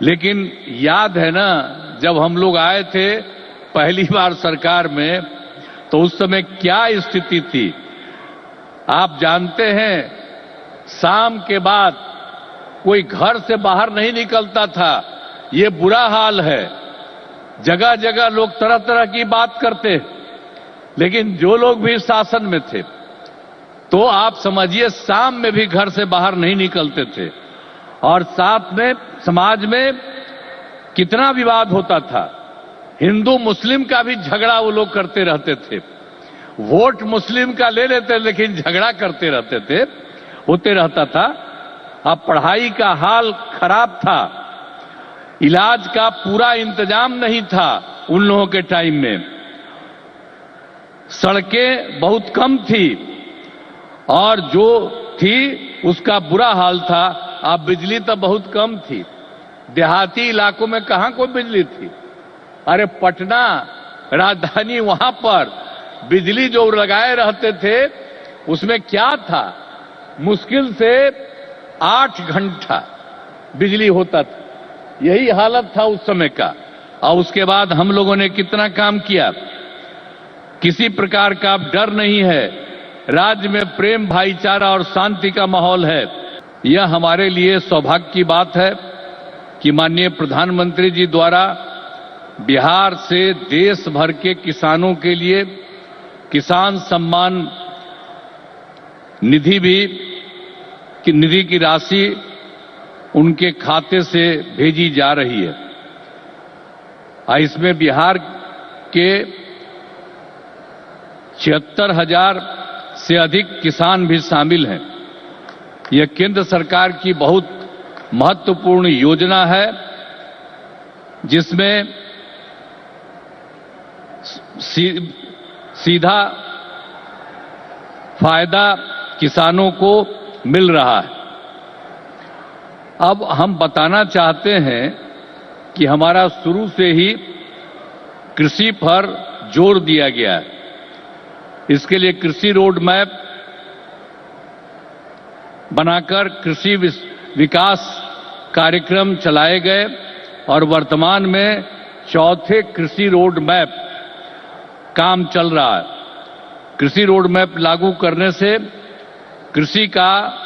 लेकिन याद है ना, जब हम लोग आए थे पहली बार सरकार में, तो उस समय क्या स्थिति थी आप जानते हैं। शाम के बाद कोई घर से बाहर नहीं निकलता था। ये बुरा हाल है। जगह जगह लोग तरह तरह की बात करते, लेकिन जो लोग भी शासन में थे तो आप समझिए शाम में भी घर से बाहर नहीं निकलते थे। और साथ में समाज में कितना विवाद होता था। हिंदू मुस्लिम का भी झगड़ा वो लोग करते रहते थे। वोट मुस्लिम का ले लेते, लेकिन झगड़ा करते रहते थे, होते रहता था। अब पढ़ाई का हाल खराब था, इलाज का पूरा इंतजाम नहीं था उन लोगों के टाइम में, सड़कें बहुत कम थी और जो थी उसका बुरा हाल था। अब बिजली तो बहुत कम थी, देहाती इलाकों में कहां कोई बिजली थी। अरे पटना राजधानी, वहां पर बिजली जो लगाए रहते थे उसमें क्या था, मुश्किल से 8 घंटा बिजली होता था। यही हालत था उस समय का। और उसके बाद हम लोगों ने कितना काम किया, किसी प्रकार का डर नहीं है। राज्य में प्रेम, भाईचारा और शांति का माहौल है। यह हमारे लिए सौभाग्य की बात है कि माननीय प्रधानमंत्री जी द्वारा बिहार से देश भर के किसानों के लिए किसान सम्मान निधि की राशि उनके खाते से भेजी जा रही है। इसमें बिहार के 76,000 से अधिक किसान भी शामिल हैं। यह केंद्र सरकार की बहुत महत्वपूर्ण योजना है, जिसमें सीधा फायदा किसानों को मिल रहा है। अब हम बताना चाहते हैं कि हमारा शुरू से ही कृषि पर जोर दिया गया है। इसके लिए कृषि रोड मैप बनाकर कृषि विकास कार्यक्रम चलाए गए और वर्तमान में चौथे कृषि रोड मैप काम चल रहा है। कृषि रोड मैप लागू करने से कृषि का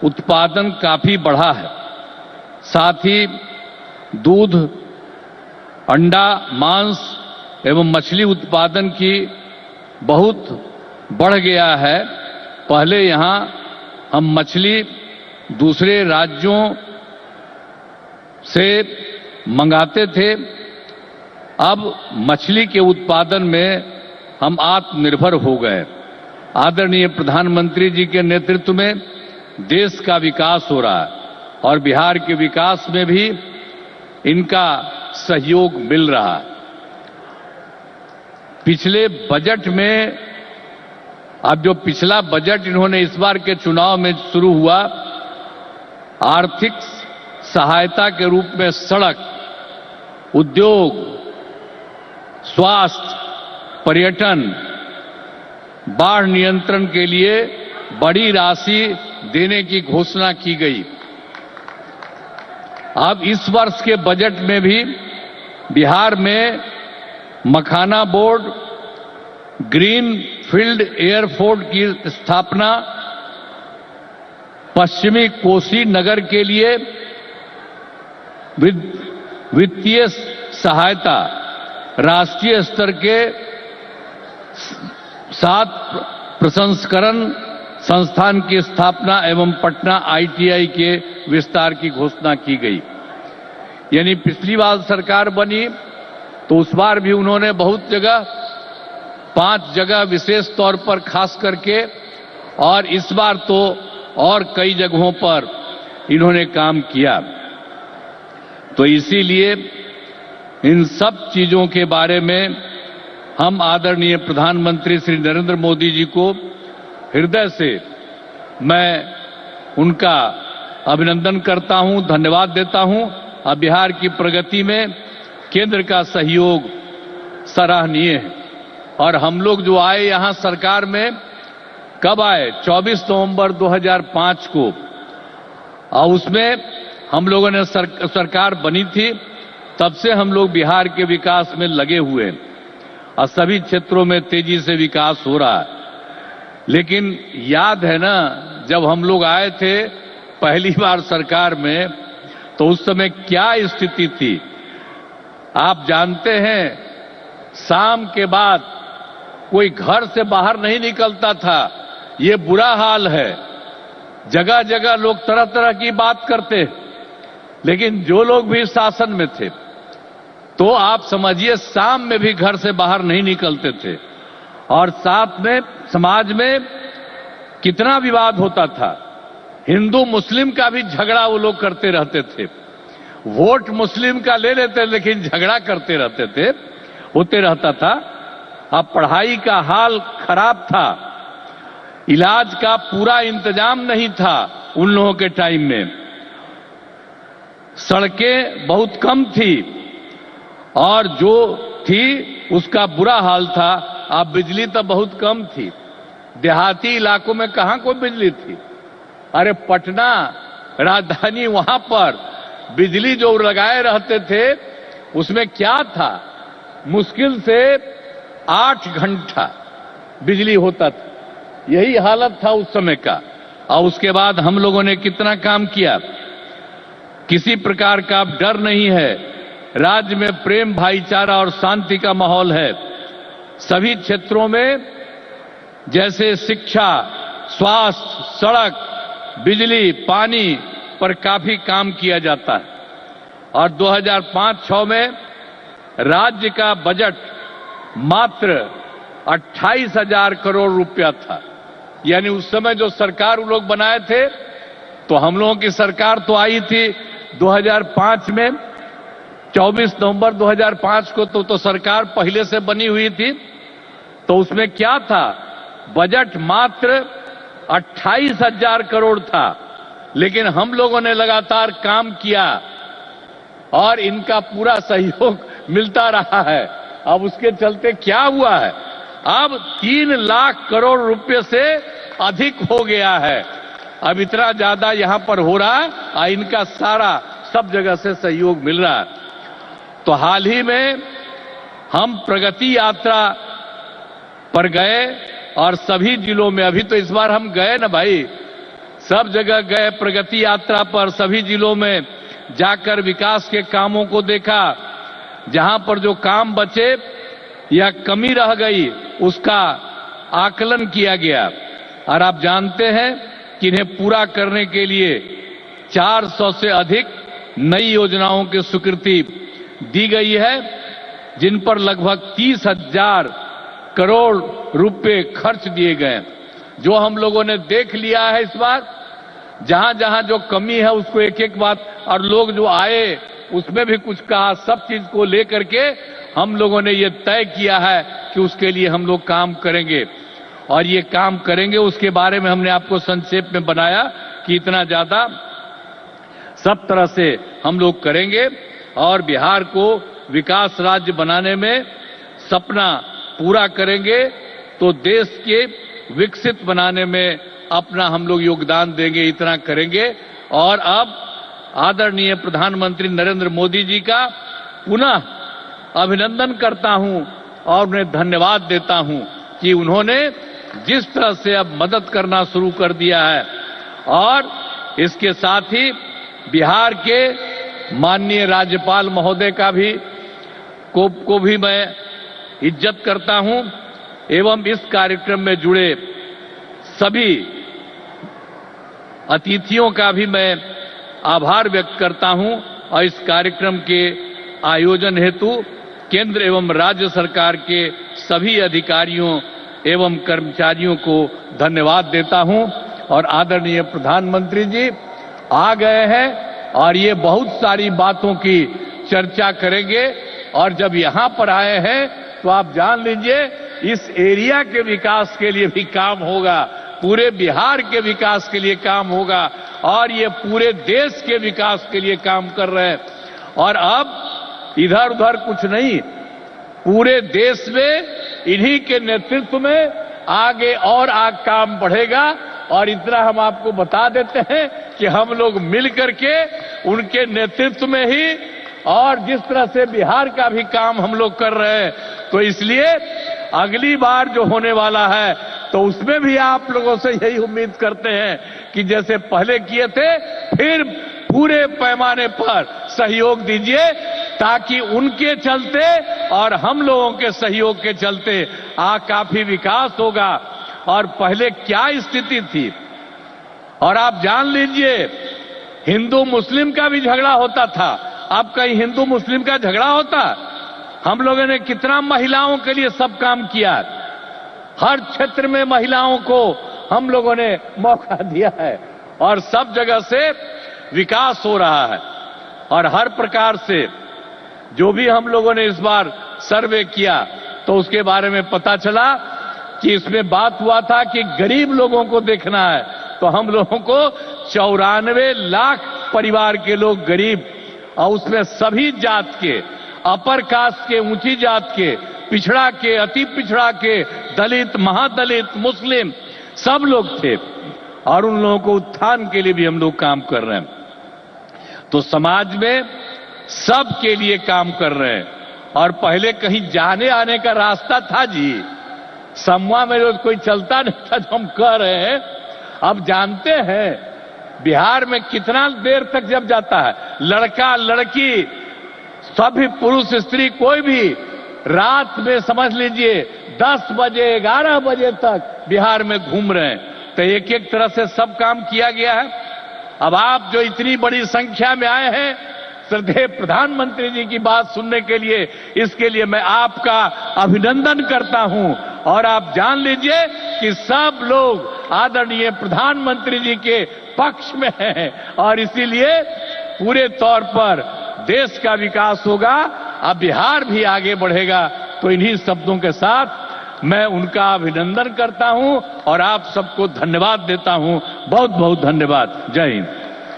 उत्पादन काफी बढ़ा है। साथ ही दूध, अंडा, मांस एवं मछली उत्पादन की बहुत बढ़ गया है। पहले यहां हम मछली दूसरे राज्यों से मंगाते थे, अब मछली के उत्पादन में हम आत्मनिर्भर हो गए। आदरणीय प्रधानमंत्री जी के नेतृत्व में देश का विकास हो रहा है और बिहार के विकास में भी इनका सहयोग मिल रहा है। पिछले बजट में, अब जो पिछला बजट इन्होंने इस बार के चुनाव में शुरू हुआ, आर्थिक सहायता के रूप में सड़क, उद्योग, स्वास्थ्य, पर्यटन, बाढ़ नियंत्रण के लिए बड़ी राशि देने की घोषणा की गई। अब इस वर्ष के बजट में भी बिहार में मखाना बोर्ड, ग्रीन फील्ड एयरपोर्ट की स्थापना, पश्चिमी कोसी नगर के लिए वित्तीय सहायता, राष्ट्रीय स्तर के 7 प्रसंस्करण संस्थान की स्थापना एवं पटना ITI के विस्तार की घोषणा की गई। यानी पिछली बार सरकार बनी तो उस बार भी उन्होंने बहुत जगह, 5 जगह विशेष तौर पर खास करके, और इस बार तो और कई जगहों पर इन्होंने काम किया। तो इसीलिए इन सब चीजों के बारे में हम आदरणीय प्रधानमंत्री श्री नरेंद्र मोदी जी को हृदय से मैं उनका अभिनंदन करता हूं, धन्यवाद देता हूं। और बिहार की प्रगति में केंद्र का सहयोग सराहनीय है। और हम लोग जो आए यहां सरकार में, कब आए? 24 नवंबर 2005 को। और उसमें हम लोगों ने सरकार बनी थी तब से हम लोग बिहार के विकास में लगे हुए हैं और सभी क्षेत्रों में तेजी से विकास हो रहा है। लेकिन याद है ना, जब हम लोग आए थे पहली बार सरकार में तो उस समय क्या स्थिति थी आप जानते हैं। शाम के बाद कोई घर से बाहर नहीं निकलता था, ये बुरा हाल है। जगह जगह लोग तरह तरह की बात करते, लेकिन जो लोग भी शासन में थे तो आप समझिए शाम में भी घर से बाहर नहीं निकलते थे। और साथ में समाज में कितना विवाद होता था, हिंदू मुस्लिम का भी झगड़ा वो लोग करते रहते थे। वोट मुस्लिम का ले लेते लेकिन झगड़ा करते रहते थे, होते रहता था। अब पढ़ाई का हाल खराब था, इलाज का पूरा इंतजाम नहीं था उन लोगों के टाइम में, सड़कें बहुत कम थी और जो थी उसका बुरा हाल था। अब बिजली तो बहुत कम थी, देहाती इलाकों में कहां कोई बिजली थी। अरे पटना राजधानी, वहां पर बिजली जो लगाए रहते थे उसमें क्या था, मुश्किल से 8 घंटा बिजली होता था। यही हालत था उस समय का। और उसके बाद हम लोगों ने कितना काम किया, किसी प्रकार का डर नहीं है। राज्य में प्रेम, भाईचारा और शांति का माहौल है। सभी क्षेत्रों में जैसे शिक्षा, स्वास्थ्य, सड़क, बिजली, पानी पर काफी काम किया जाता है। और 2005-06 में राज्य का बजट मात्र 28,000 करोड़ रुपया था। यानी उस समय जो सरकार वो लोग बनाए थे, तो हम लोगों की सरकार तो आई थी 2005 में, 24 नवंबर 2005 को तो सरकार पहले से बनी हुई थी। तो उसमें क्या था, बजट मात्र 28,000 करोड़ था। लेकिन हम लोगों ने लगातार काम किया और इनका पूरा सहयोग मिलता रहा है। अब उसके चलते क्या हुआ है, अब 3 लाख करोड़ रुपए से अधिक हो गया है। अब इतना ज्यादा यहां पर हो रहा है और इनका सारा सब जगह से सहयोग मिल रहा है। तो हाल ही में हम प्रगति यात्रा पर गए और सभी जिलों में, अभी तो इस बार हम गए ना भाई, सब जगह गए प्रगति यात्रा पर, सभी जिलों में जाकर विकास के कामों को देखा। जहां पर जो काम बचे या कमी रह गई उसका आकलन किया गया। और आप जानते हैं कि इन्हें पूरा करने के लिए 400 से अधिक नई योजनाओं की स्वीकृति दी गई है, जिन पर लगभग 30,000 करोड़ रुपए खर्च दिए गए। जो हम लोगों ने देख लिया है इस बार, जहां जहां जो कमी है उसको एक एक बात, और लोग जो आए उसमें भी कुछ कहा, सब चीज को लेकर के हम लोगों ने ये तय किया है कि उसके लिए हम लोग काम करेंगे। और ये काम करेंगे उसके बारे में हमने आपको संक्षेप में बनाया कि इतना ज्यादा सब तरह से हम लोग करेंगे और बिहार को विकास राज्य बनाने में सपना पूरा करेंगे, तो देश के विकसित बनाने में अपना हम लोग योगदान देंगे, इतना करेंगे। और अब आदरणीय प्रधानमंत्री नरेंद्र मोदी जी का पुनः अभिनंदन करता हूं और उन्हें धन्यवाद देता हूं कि उन्होंने जिस तरह से अब मदद करना शुरू कर दिया है। और इसके साथ ही बिहार के माननीय राज्यपाल महोदय का भी को भी मैं इज्जत करता हूं एवं इस कार्यक्रम में जुड़े सभी अतिथियों का भी मैं आभार व्यक्त करता हूं। और इस कार्यक्रम के आयोजन हेतु केंद्र एवं राज्य सरकार के सभी अधिकारियों एवं कर्मचारियों को धन्यवाद देता हूं। और आदरणीय प्रधानमंत्री जी आ गए हैं और ये बहुत सारी बातों की चर्चा करेंगे। और जब यहां पर आए हैं तो आप जान लीजिए इस एरिया के विकास के लिए भी काम होगा, पूरे बिहार के विकास के लिए काम होगा और ये पूरे देश के विकास के लिए काम कर रहे हैं। और अब इधर उधर कुछ नहीं, पूरे देश में इन्हीं के नेतृत्व में आगे और काम बढ़ेगा। और इतना हम आपको बता देते हैं कि हम लोग मिल करके उनके नेतृत्व में ही और जिस तरह से बिहार का भी काम हम लोग कर रहे हैं, तो इसलिए अगली बार जो होने वाला है तो उसमें भी आप लोगों से यही उम्मीद करते हैं कि जैसे पहले किए थे फिर पूरे पैमाने पर सहयोग दीजिए, ताकि उनके चलते और हम लोगों के सहयोग के चलते काफी विकास होगा। और पहले क्या स्थिति थी, और आप जान लीजिए हिंदू मुस्लिम का भी झगड़ा होता था। अब कहीं हिंदू मुस्लिम का झगड़ा होता? हम लोगों ने कितना महिलाओं के लिए सब काम किया, हर क्षेत्र में महिलाओं को हम लोगों ने मौका दिया है और सब जगह से विकास हो रहा है। और हर प्रकार से जो भी हम लोगों ने इस बार सर्वे किया तो उसके बारे में पता चला कि इसमें बात हुआ था कि गरीब लोगों को देखना है, तो हम लोगों को 94 लाख परिवार के लोग गरीब, और उसमें सभी जात के, अपर कास्ट के, ऊंची जात के, पिछड़ा के, अति पिछड़ा के, दलित, महादलित, मुस्लिम, सब लोग थे। और उन लोगों को उत्थान के लिए भी हम लोग काम कर रहे हैं। तो समाज में सब के लिए काम कर रहे हैं। और पहले कहीं जाने आने का रास्ता था जी, समूह में रोज कोई चलता नहीं था जो हम कह रहे हैं। अब जानते हैं बिहार में कितना देर तक जब जाता है, लड़का लड़की सभी पुरुष स्त्री कोई भी रात में समझ लीजिए 10 बजे 11 बजे तक बिहार में घूम रहे हैं। तो एक एक तरह से सब काम किया गया है। अब आप जो इतनी बड़ी संख्या में आए हैं श्रद्धेय प्रधानमंत्री जी की बात सुनने के लिए, इसके लिए मैं आपका अभिनंदन करता हूं। और आप जान लीजिए कि सब लोग आदरणीय प्रधानमंत्री जी के पक्ष में हैं और इसीलिए पूरे तौर पर देश का विकास होगा, अब बिहार भी आगे बढ़ेगा। तो इन्हीं शब्दों के साथ मैं उनका अभिनंदन करता हूं और आप सबको धन्यवाद देता हूं। बहुत बहुत धन्यवाद। जय हिंद।